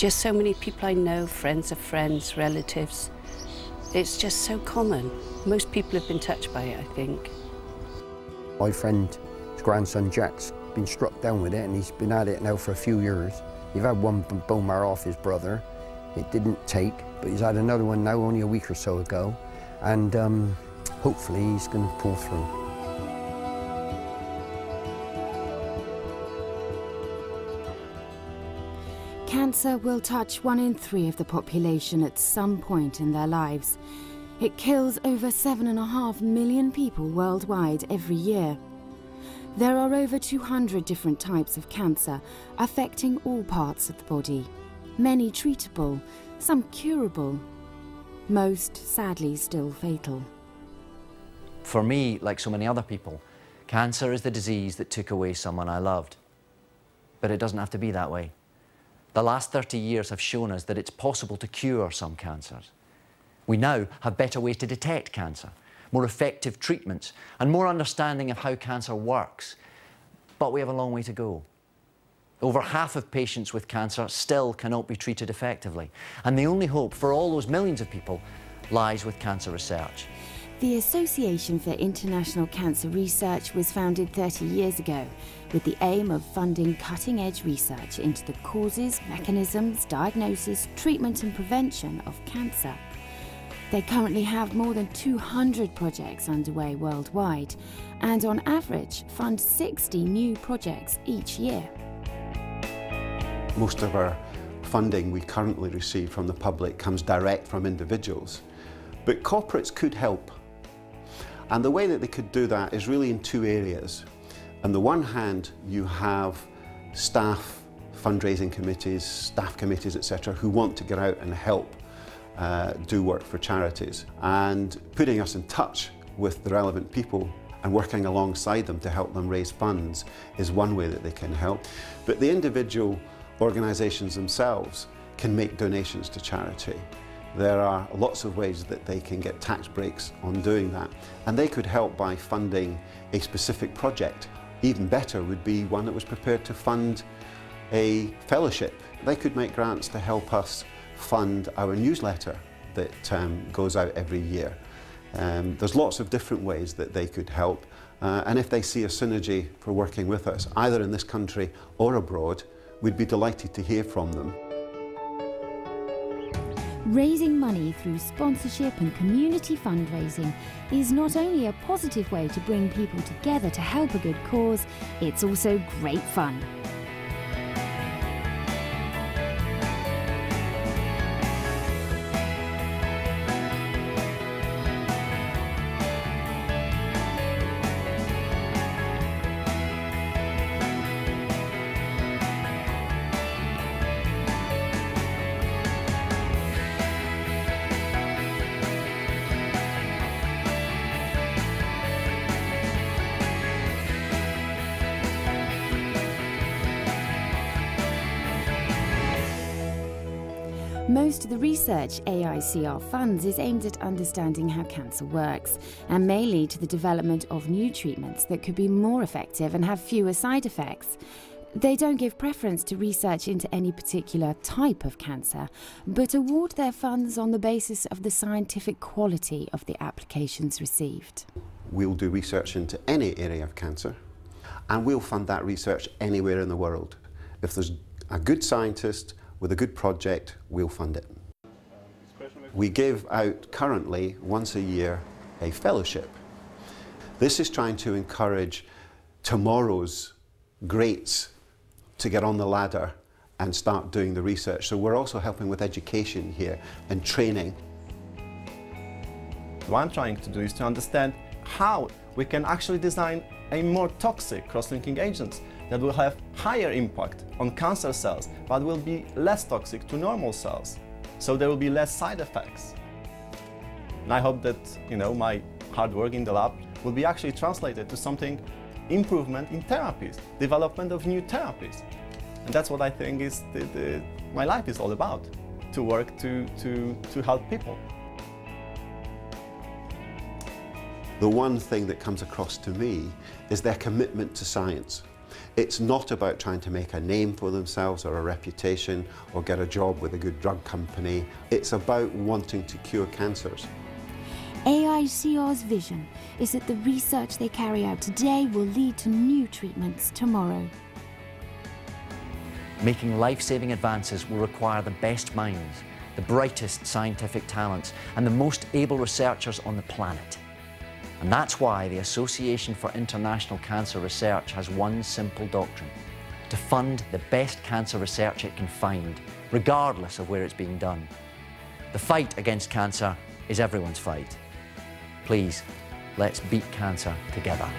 Just so many people I know, friends of friends, relatives. It's just so common. Most people have been touched by it, I think. My friend's grandson Jack's been struck down with it, and he's been at it now for a few years. He's had one bone marrow off his brother. It didn't take, but he's had another one now only a week or so ago, and hopefully he's going to pull through. Cancer will touch 1 in 3 of the population at some point in their lives. It kills over 7.5 million people worldwide every year. There are over 200 different types of cancer, affecting all parts of the body. Many treatable, some curable, most sadly still fatal. For me, like so many other people, cancer is the disease that took away someone I loved. But it doesn't have to be that way. The last 30 years have shown us that it's possible to cure some cancers. We now have better ways to detect cancer, more effective treatments, and more understanding of how cancer works. But we have a long way to go. Over half of patients with cancer still cannot be treated effectively, and the only hope for all those millions of people lies with cancer research. The Association for International Cancer Research was founded 30 years ago with the aim of funding cutting-edge research into the causes, mechanisms, diagnosis, treatment and prevention of cancer. They currently have more than 200 projects underway worldwide and on average fund 60 new projects each year. Most of our funding we currently receive from the public comes direct from individuals, but corporates could help. And the way that they could do that is really in 2 areas. On the one hand, you have staff, fundraising committees, staff committees, etc., who want to get out and help do work for charities. And putting us in touch with the relevant people and working alongside them to help them raise funds is one way that they can help. But the individual organisations themselves can make donations to charity. There are lots of ways that they can get tax breaks on doing that, and they could help by funding a specific project. Even better would be one that was prepared to fund a fellowship. They could make grants to help us fund our newsletter that goes out every year. There's lots of different ways that they could help, and if they see a synergy for working with us, either in this country or abroad, we'd be delighted to hear from them. Raising money through sponsorship and community fundraising is not only a positive way to bring people together to help a good cause, it's also great fun. Most of the research AICR funds is aimed at understanding how cancer works and may lead to the development of new treatments that could be more effective and have fewer side effects. They don't give preference to research into any particular type of cancer, but award their funds on the basis of the scientific quality of the applications received. We'll do research into any area of cancer, and we'll fund that research anywhere in the world. If there's a good scientist with a good project, we'll fund it. We give out currently once a year a fellowship. This is trying to encourage tomorrow's greats to get on the ladder and start doing the research. So we're also helping with education here and training. What I'm trying to do is to understand how we can actually design a more toxic cross-linking agents that will have higher impact on cancer cells, but will be less toxic to normal cells. So there will be less side effects. And I hope that, my hard work in the lab will be actually translated to something, improvement in therapies, development of new therapies. And that's what I think is my life is all about, to work to help people. The one thing that comes across to me is their commitment to science. It's not about trying to make a name for themselves or a reputation or get a job with a good drug company. It's about wanting to cure cancers. AICR's vision is that the research they carry out today will lead to new treatments tomorrow. Making life-saving advances will require the best minds, the brightest scientific talents, and the most able researchers on the planet. And that's why the Association for International Cancer Research has one simple doctrine: to fund the best cancer research it can find, regardless of where it's being done. The fight against cancer is everyone's fight. Please, let's beat cancer together.